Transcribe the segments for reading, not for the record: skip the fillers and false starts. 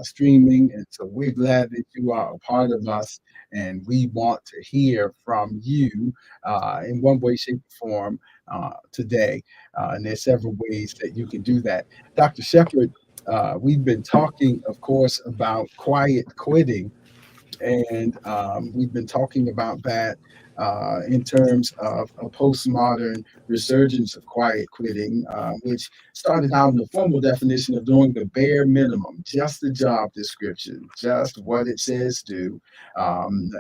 streaming. And so we're glad that you are a part of us, and we want to hear from you in one way, shape, or form today. And there's several ways that you can do that. Dr. Shepherd, we've been talking, of course, about quiet quitting, and we've been talking about that in terms of a postmodern resurgence of quiet quitting, which started out in the formal definition of doing the bare minimum, just the job description, just what it says do,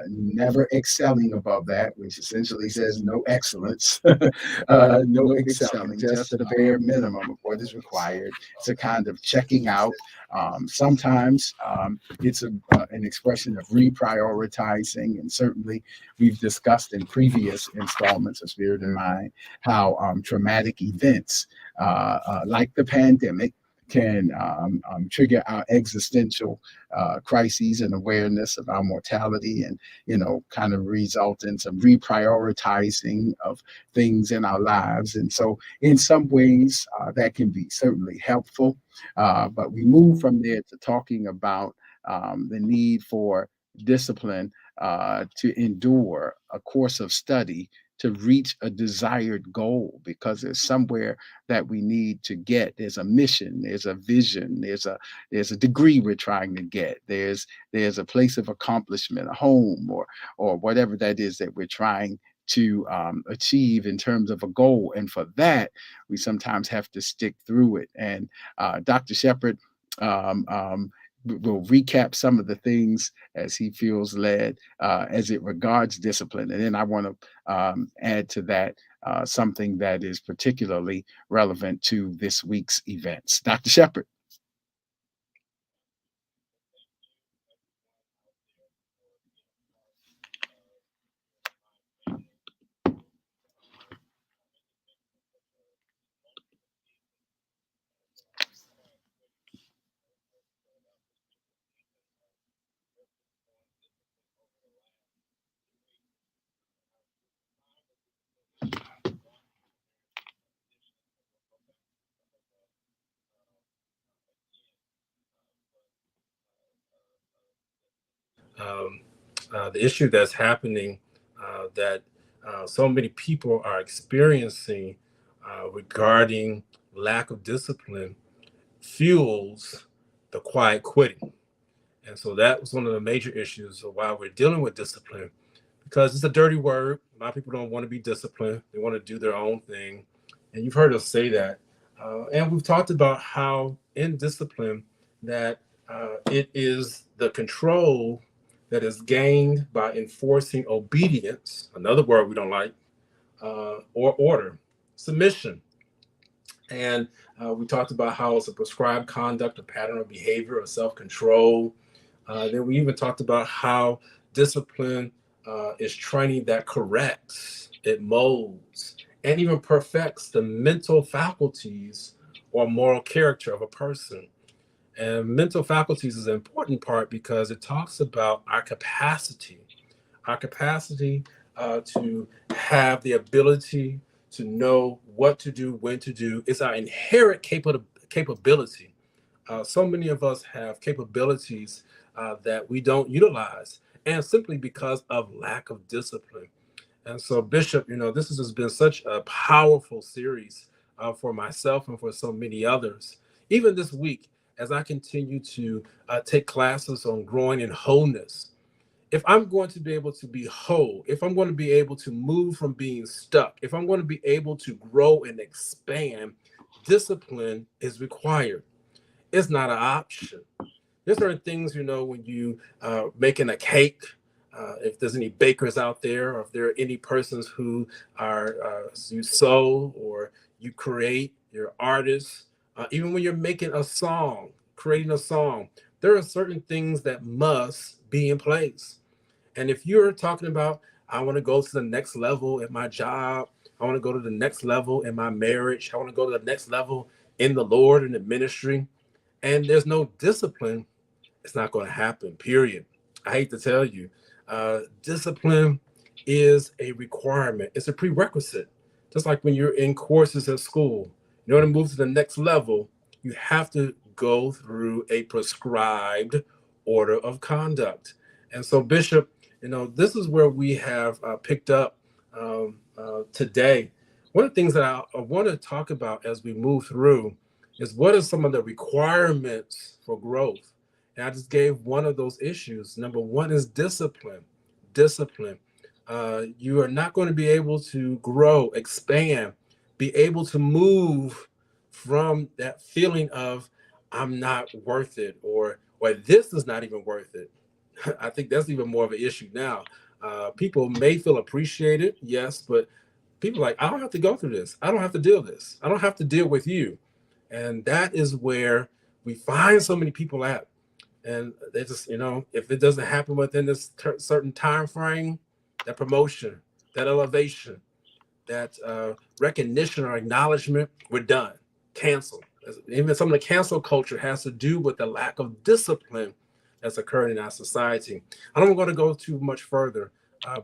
never excelling above that, which essentially says no excellence, no excelling, just the bare minimum of what is required. It's a kind of checking out. Sometimes it's an expression of reprioritizing, and certainly we've discussed in previous installments of Spirit and Mind how traumatic events like the pandemic can trigger our existential crises and awareness of our mortality, and kind of result in some reprioritizing of things in our lives. And so in some ways that can be certainly helpful, but we move from there to talking about the need for discipline to endure a course of study to reach a desired goal, because there's somewhere that we need to get. There's a mission, there's a vision, there's a degree we're trying to get, there's a place of accomplishment, a home, or whatever that is that we're trying to achieve in terms of a goal. And for that, we sometimes have to stick through it. And Dr. Shepherd um, um, will recap some of the things as he feels led as it regards discipline. And then I want to add to that something that is particularly relevant to this week's events. Dr. Shepherd. um, the issue that's happening that so many people are experiencing regarding lack of discipline fuels the quiet quitting. And so that was one of the major issues of why we're dealing with discipline, because it's a dirty word. A lot of people don't want to be disciplined, they want to do their own thing. And you've heard us say that. And we've talked about how in discipline that it is the control that is gained by enforcing obedience, another word we don't like, or order, submission. And we talked about how it's a prescribed conduct, a pattern of behavior, or self control. Then we even talked about how discipline is training that corrects, it molds, and even perfects the mental faculties or moral character of a person. And mental faculties is an important part because it talks about our capacity to have the ability to know what to do, when to do. It's our inherent capability. So many of us have capabilities that we don't utilize, and simply because of lack of discipline. And so, Bishop, this has been such a powerful series for myself and for so many others. Even this week, as I continue to take classes on growing in wholeness, if I'm going to be able to be whole, if I'm going to be able to move from being stuck, if I'm going to be able to grow and expand, discipline is required. It's not an option. There's certain things, when you making a cake, if there's any bakers out there, or if there are any persons who are you sew or you create, you're artists, even when you're making a song, creating a song, there are certain things that must be in place. And if you're talking about, I want to go to the next level at my job, I want to go to the next level in my marriage, I want to go to the next level in the Lord and the ministry, and there's no discipline, it's not going to happen, period. I hate to tell you, discipline is a requirement, it's a prerequisite. Just like when you're in courses at school, in order to move to the next level, you have to go through a prescribed order of conduct. And so, Bishop, this is where we have picked up today. One of the things that I want to talk about as we move through is what are some of the requirements for growth. And I just gave one of those issues. Number one is discipline. Discipline. You are not going to be able to grow, expand, be able to move from that feeling of I'm not worth it, or this is not even worth it. I think that's even more of an issue now. People may feel appreciated, yes, but people are like, I don't have to go through this. I don't have to deal this. I don't have to deal with you. And that is where we find so many people at. And they just, if it doesn't happen within this certain time frame, that promotion, that elevation, that recognition or acknowledgement, we're done. Cancel. Even some of the cancel culture has to do with the lack of discipline that's occurring in our society. I don't want to go too much further,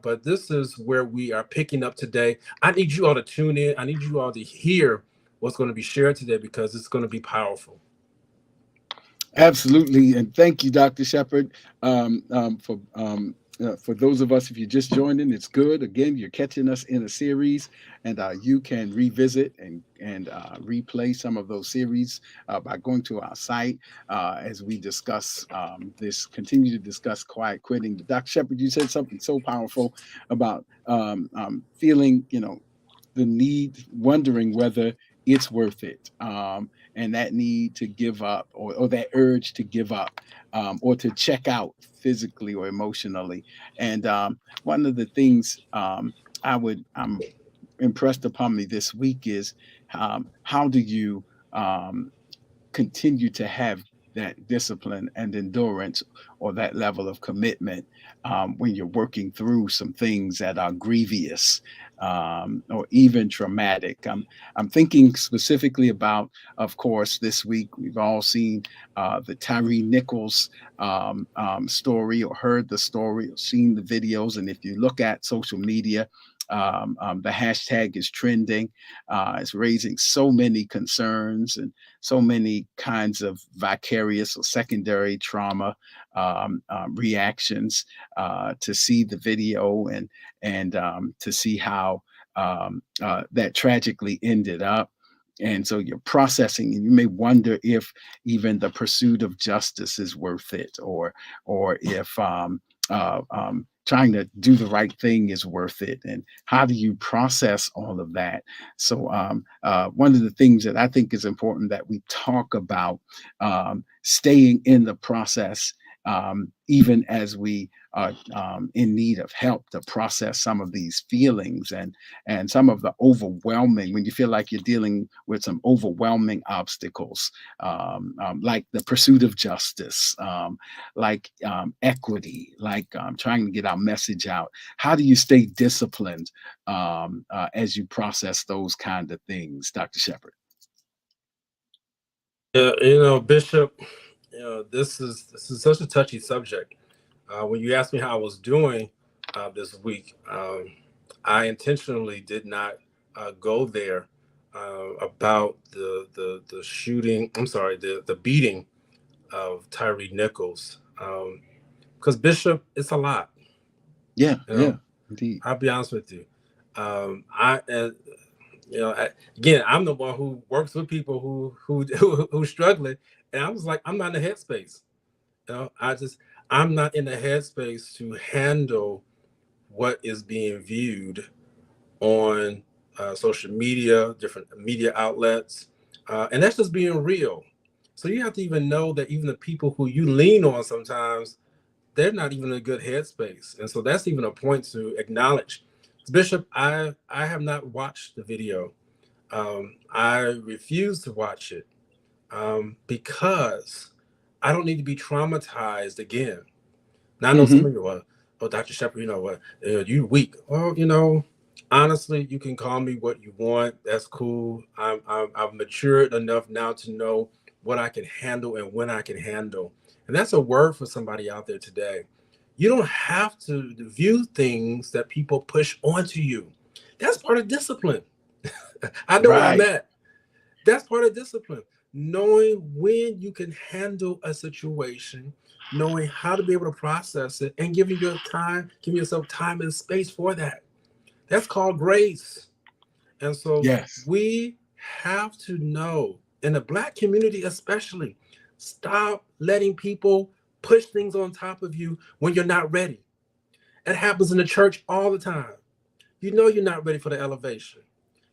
but this is where we are picking up today. I need you all to tune in. I need you all to hear what's going to be shared today because it's going to be powerful. Absolutely, and thank you, Dr. Shepherd, for those of us, if you're just joining, it's good. Again, you're catching us in a series, and you can revisit and replay some of those series by going to our site as we discuss continue to discuss quiet quitting. But Dr. Shepherd, you said something so powerful about feeling, the need, wondering whether it's worth it, and that need to give up, or that urge to give up, or to check out physically or emotionally. And one of the things I'm impressed upon me this week is how do you continue to have that discipline and endurance, or that level of commitment when you're working through some things that are grievous or even traumatic. I'm thinking specifically about, of course, this week we've all seen the Tyre Nichols story, or heard the story, or seen the videos. And if you look at social media, the hashtag is trending. It's raising so many concerns and so many kinds of vicarious or secondary trauma reactions to see the video and to see how that tragically ended up. And so you're processing, and you may wonder if even the pursuit of justice is worth it, or if trying to do the right thing is worth it, and how do you process all of that? So one of the things that I think is important that we talk about, staying in the process, even as we are in need of help to process some of these feelings, and some of the overwhelming, when you feel like you're dealing with some overwhelming obstacles, like the pursuit of justice, like equity, like trying to get our message out. How do you stay disciplined as you process those kind of things, Dr. Shepherd? Yeah, Bishop, this is such a touchy subject. When you asked me how I was doing this week, I intentionally did not go there about the shooting. I'm sorry, the beating of Tyre Nichols, because Bishop, it's a lot. Yeah, indeed. I'll be honest with you. I again, I'm the one who works with people who's struggling, and I was like, I'm not in the headspace. I'm not in the headspace to handle what is being viewed on social media, different media outlets, and that's just being real. So you have to even know that even the people who you lean on sometimes, they're not even in a good headspace, and so that's even a point to acknowledge. Bishop, I have not watched the video. I refuse to watch it because I don't need to be traumatized again. Now I know some of you are, oh, Dr. Shepherd, you know what? You weak. Well, honestly, you can call me what you want. That's cool. I've matured enough now to know what I can handle and when I can handle. And that's a word for somebody out there today. You don't have to view things that people push onto you. That's part of discipline. I know where I'm Right. at. That's part of discipline. knowing when you can handle a situation, knowing how to be able to process it, and giving yourself time and space for that. That's called grace. And so Yes. we have to know, in the Black community especially, stop letting people push things on top of you when you're not ready. It happens in the church all the time. You know you're not ready for the elevation.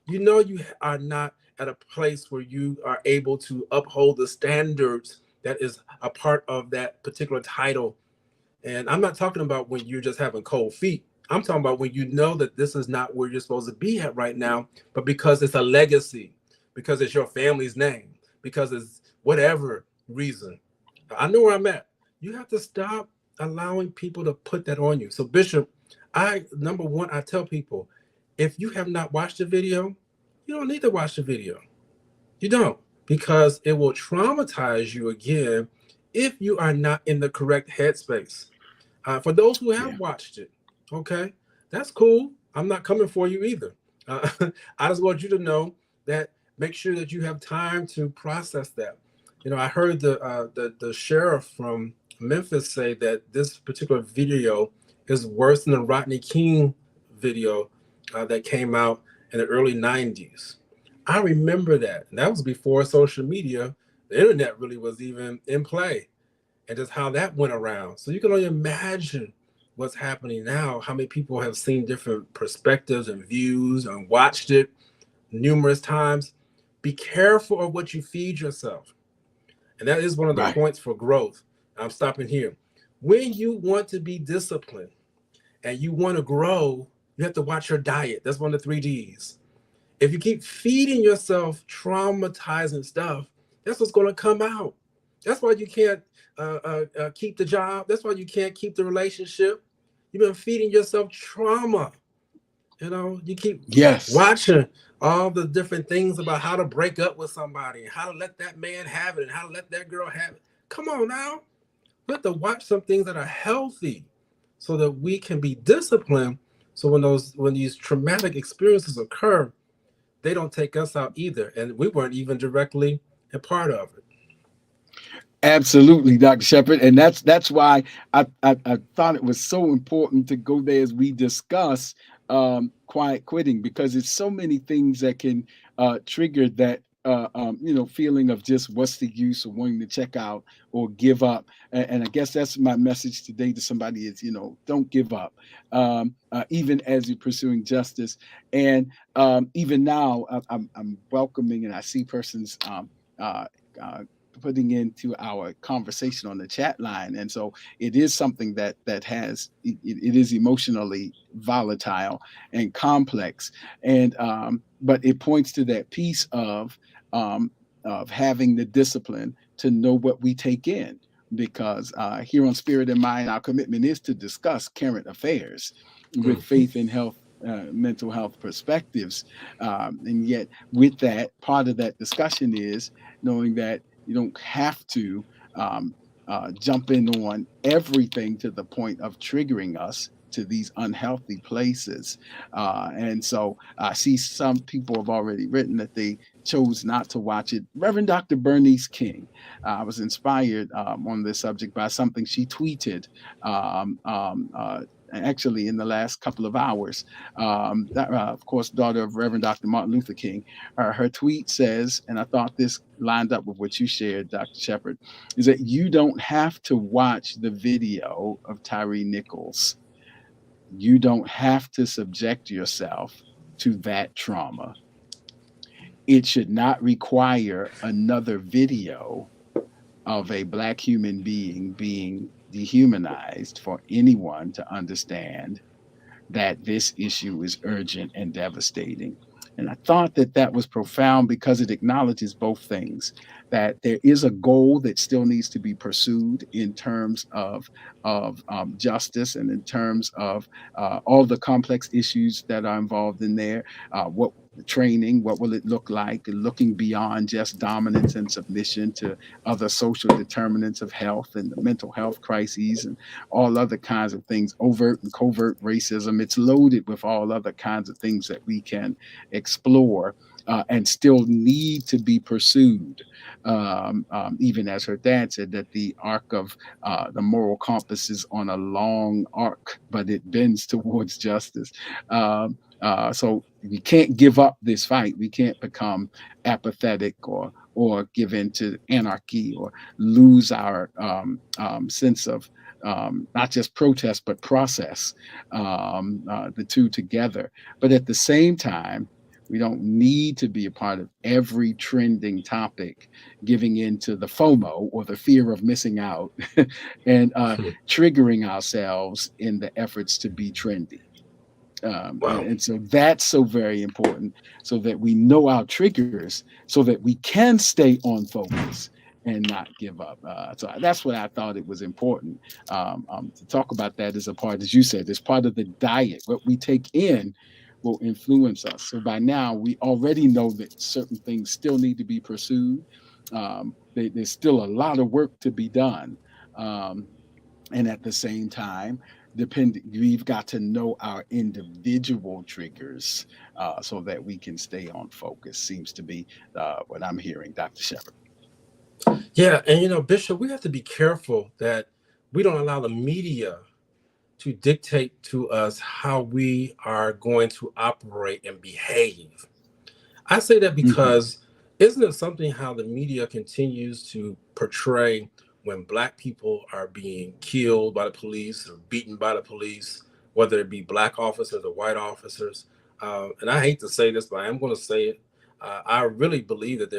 You know you are not at a place where you are able to uphold the standards that is a part of that particular title. And I'm not talking about when you're just having cold feet. I'm talking about when you know that this is not where you're supposed to be at right now, but because it's a legacy, because it's your family's name, because it's whatever reason. I know where I'm at. You have to stop allowing people to put that on you. So, Bishop, number one, I tell people, if you have not watched the video, you don't need to watch the video. You don't, because it will traumatize you again if you are not in the correct headspace. For those who have Yeah. watched it, okay, that's cool. I'm not coming for you either. Uh, I just want you to know that make sure that you have time to process that. You know, I heard the sheriff from Memphis say that this particular video is worse than the Rodney King video that came out in the early '90s. I remember that. And that was before social media. The internet really was even in play, and just how that went around. So you can only imagine what's happening now, how many people have seen different perspectives and views and watched it numerous times. Be careful of what you feed yourself. And that is one of the Right. points for growth. I'm stopping here. When you want to be disciplined and you want to grow, you have to watch your diet. That's one of the 3Ds. If you keep feeding yourself traumatizing stuff, that's what's going to come out. That's why you can't keep the job. That's why you can't keep the relationship. You've been feeding yourself trauma. You know, you keep Yes. watching all the different things about how to break up with somebody, and how to let that man have it, and how to let that girl have it. Come on now. We have to watch some things that are healthy so that we can be disciplined. So when these traumatic experiences occur, they don't take us out either. And we weren't even directly a part of it. Absolutely, Dr. Shepherd, and that's why I thought it was so important to go there as we discuss quiet quitting, because it's so many things that can trigger that feeling of just what's the use of wanting to check out or give up. And I guess that's my message today to somebody is, don't give up, even as you're pursuing justice. And even now, I'm welcoming, and I see persons. Uh, uh, Putting into our conversation on the chat line, and so it is something it is emotionally volatile and complex, and but it points to that piece of having the discipline to know what we take in, because here on Spirit and Mind, our commitment is to discuss current affairs with Mhm. faith and health, mental health perspectives. And yet, with that, part of that discussion is knowing that you don't have to jump in on everything to the point of triggering us to these unhealthy places. And so I see some people have already written that they chose not to watch it. Reverend Dr. Bernice King, I was inspired on this subject by something she tweeted. Um, um, uh, Actually, in the last couple of hours, of course, daughter of Reverend Dr. Martin Luther King, her tweet says, and I thought this lined up with what you shared, Dr. Shepherd, is that you don't have to watch the video of Tyree Nichols. You don't have to subject yourself to that trauma. It should not require another video of a Black human being dehumanized for anyone to understand that this issue is urgent and devastating. And I thought that that was profound because it acknowledges both things, that there is a goal that still needs to be pursued in terms of justice, and in terms of all the complex issues that are involved in there. What training, what will it look like, and looking beyond just dominance and submission to other social determinants of health and the mental health crises and all other kinds of things, overt and covert racism. It's loaded with all other kinds of things that we can explore and still need to be pursued. Even as her dad said, that the arc of the moral compass is on a long arc, but it bends towards justice. So we can't give up this fight. We can't become apathetic or give in to anarchy or lose our sense of not just protest but process, the two together. But at the same time, we don't need to be a part of every trending topic, giving into the FOMO or the fear of missing out, and triggering ourselves in the efforts to be trendy. Wow. And so that's so very important, so that we know our triggers, so that we can stay on focus and not give up. So that's what I thought it was important to talk about. That as a part, as you said, as part of the diet. What we take in will influence us. So by now, we already know that certain things still need to be pursued. There's still a lot of work to be done. Um, and at the same time, we've got to know our individual triggers, so that we can stay on focus. Seems to be what I'm hearing, Dr. Shepard. Yeah, and Bishop, we have to be careful that we don't allow the media to dictate to us how we are going to operate and behave. I say that Hmm. because isn't it something how the media continues to portray when Black people are being killed by the police or beaten by the police, whether it be Black officers or white officers? And I hate to say this, but I am going to say it. I really believe that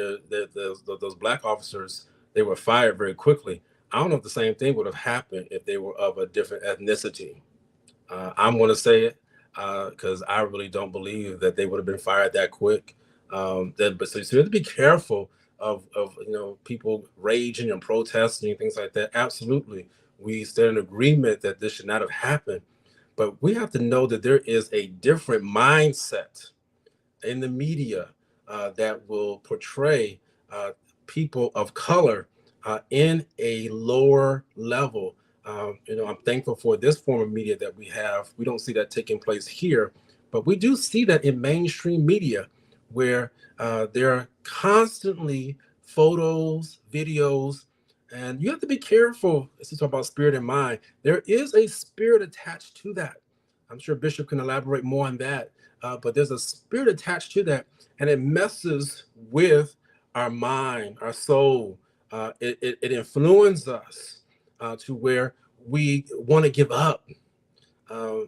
those Black officers, they were fired very quickly. I don't know if the same thing would have happened if they were of a different ethnicity. I'm going to say it because I really don't believe that they would have been fired that quick. So you have to be careful of people raging and protesting and things like that. Absolutely, we stand in agreement that this should not have happened, but we have to know that there is a different mindset in the media that will portray people of color in a lower level. I'm thankful for this form of media that we have. We don't see that taking place here, but we do see that in mainstream media where there are constantly photos, videos, and you have to be careful as we talk about spirit and mind. There is a spirit attached to that. I'm sure Bishop can elaborate more on that, but there's a spirit attached to that, and it messes with our mind, our soul. It influences us to where we want to give up. Uh,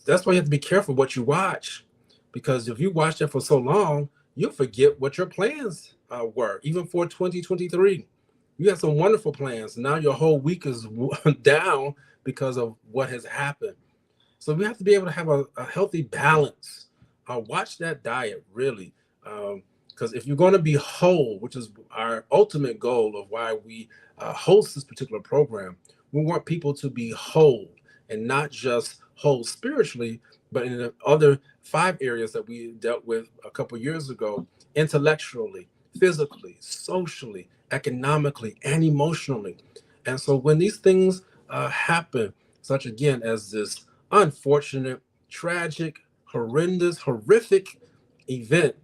that's why you have to be careful what you watch, because if you watch that for so long, you'll forget what your plans were, even for 2023. You had some wonderful plans. Now your whole week is down because of what has happened. So we have to be able to have a healthy balance. Watch that diet really, because if you're going to be whole, which is our ultimate goal of why we host this particular program, we want people to be whole and not just whole spiritually, but in the other 5 areas that we dealt with a couple years ago: intellectually, physically, socially, economically, and emotionally. And so when these things happen, such again as this unfortunate, tragic, horrendous, horrific event,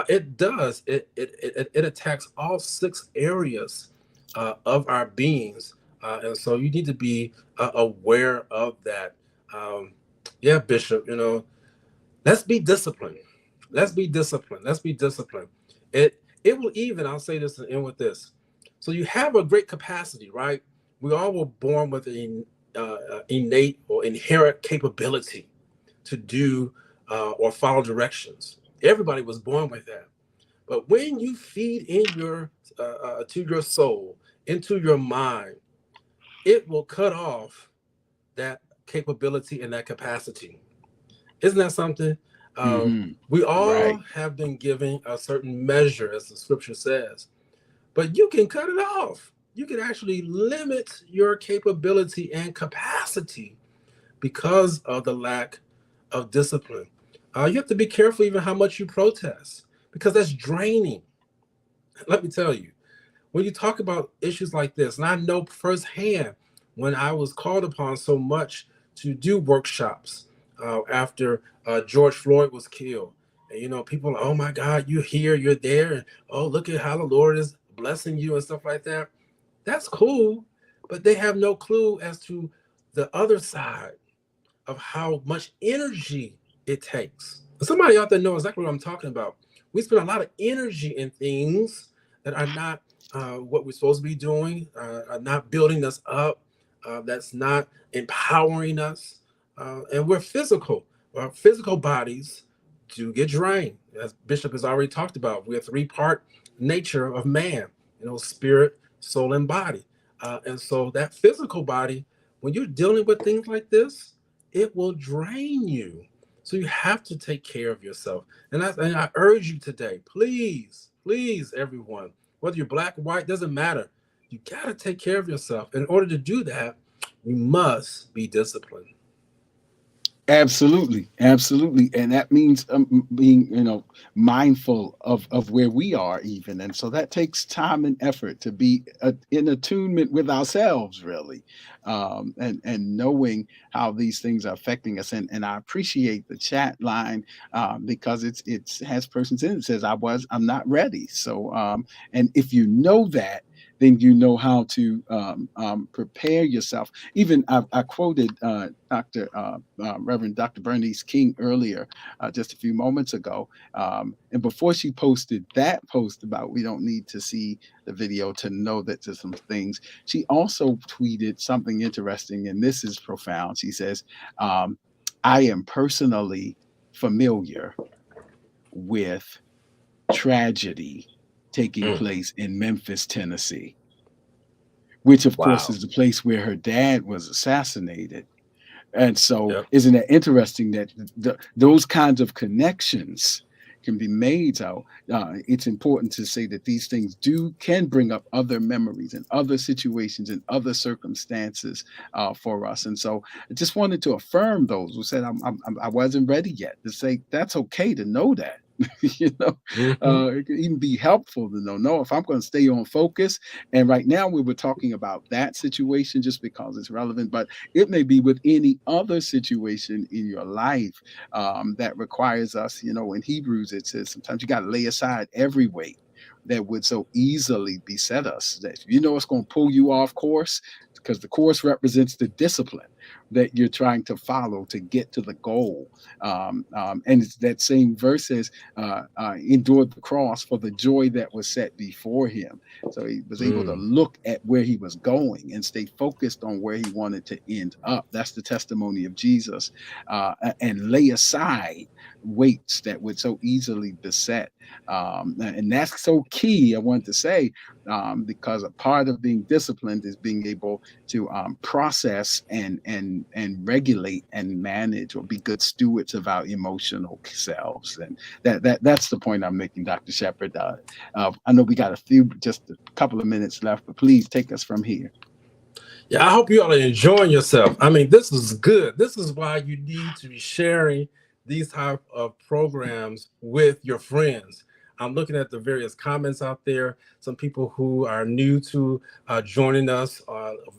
it attacks all 6 areas of our beings, and so you need to be aware of that. Um, yeah, Bishop, let's be disciplined. Let's be disciplined. Let's be disciplined. It will even, I'll say this and end with this. So you have a great capacity, right? We all were born with an innate or inherent capability to do or follow directions. Everybody was born with that. But when you feed in to your soul, into your mind, it will cut off that capability and that capacity. Isn't that something? Um, Hmm. we all Right. have been given a certain measure, as the scripture says, but you can cut it off. You can actually limit your capability and capacity because of the lack of discipline. You have to be careful even how much you protest, because that's draining. Let me tell you, when you talk about issues like this, and I know firsthand when I was called upon so much to do workshops after George Floyd was killed, And, people, oh my God, you're here, you're there, and oh, look at how the Lord is blessing you and stuff like that. That's cool, but they have no clue as to the other side of how much energy it takes. Somebody out there knows exactly what I'm talking about. We spend a lot of energy in things that are not what we're supposed to be doing, are not building us up, that's not empowering us. And we're physical. Our physical bodies do get drained. As Bishop has already talked about, we're a three-part nature of man, spirit, soul, and body. And so that physical body, when you're dealing with things like this, it will drain you. So you have to take care of yourself. And I urge you today, please, please, everyone, whether you're black, white, doesn't matter. You got to take care of yourself. In order to do that, you must be disciplined. Absolutely, absolutely, and that means being, mindful of where we are, even, and so that takes time and effort to be in attunement with ourselves, really, and knowing how these things are affecting us. And I appreciate the chat line because it has persons in it that says I'm not ready. So and if you know that, then you know how to prepare yourself. Even I quoted Reverend Dr. Bernice King earlier, just a few moments ago. And before she posted that post about we don't need to see the video to know that there's some things, she also tweeted something interesting, and this is profound. She says, I am personally familiar with tragedy taking place in Memphis, Tennessee, which of course is the place where her dad was assassinated. And so, Yep. isn't it interesting that those kinds of connections can be made? So, it's important to say that these things can bring up other memories and other situations and other circumstances for us. And so, I just wanted to affirm those who said I wasn't ready yet, to say that's okay to know that. It can even be helpful to know if I'm going to stay on focus. And right now we were talking about that situation just because it's relevant, but it may be with any other situation in your life that requires us. In Hebrews it says sometimes you got to lay aside every weight that would so easily beset us, that it's going to pull you off course, because the course represents the discipline that you're trying to follow to get to the goal. And it's that same verse says, endured the cross for the joy that was set before him. So he was able to look at where he was going and stay focused on where he wanted to end up. That's the testimony of Jesus. And lay aside weights that would so easily beset. And that's so key, I want to say, because a part of being disciplined is being able to process and regulate and manage, or be good stewards of our emotional selves. And that's the point I'm making, Dr. Shepherd. I know we got just a couple of minutes left, but please take us from here. Yeah, I hope you all are enjoying yourself. I mean, this is good. This is why you need to be sharing these type of programs with your friends. I'm looking at the various comments out there. Some people who are new to joining us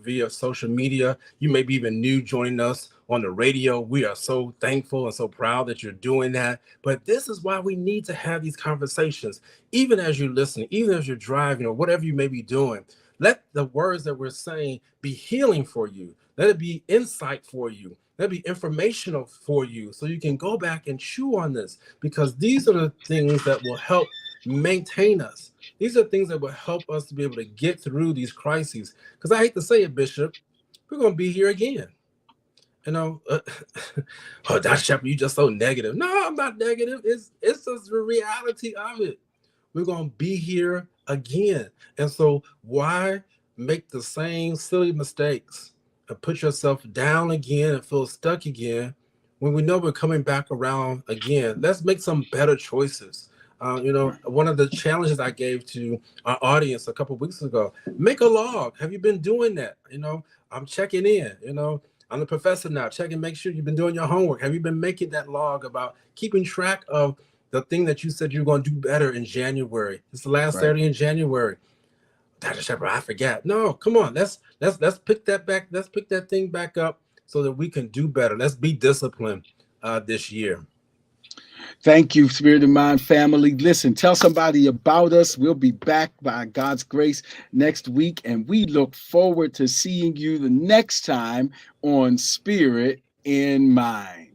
via social media. You may be even new joining us on the radio. We are so thankful and so proud that you're doing that. But this is why we need to have these conversations, even as you're listening, even as you're driving, or whatever you may be doing. Let the words that we're saying be healing for you. Let it be insight for you. Let it be informational for you, so you can go back and chew on this, because these are the things that will help maintain us. These are things that will help us to be able to get through these crises. Because I hate to say it, Bishop, we're going to be here again. Oh, Dr. Shepherd, you just so negative. No, I'm not negative. It's just the reality of it. We're going to be here again. And so why make the same silly mistakes and put yourself down again and feel stuck again when we know we're coming back around again? Let's make some better choices. One of the challenges I gave to our audience a couple of weeks ago, make a log. Have you been doing that? I'm checking in, I'm the professor now. Check and make sure you've been doing your homework. Have you been making that log about keeping track of the thing that you said you're going to do better in January? It's the last Saturday in January. Dr. Shepherd, I forgot. No, come on. Let's pick that back. Let's pick that thing back up so that we can do better. Let's be disciplined this year. Thank you, Spirit of Mind family. Listen, tell somebody about us. We'll be back by God's grace next week, and we look forward to seeing you the next time on Spirit in Mind.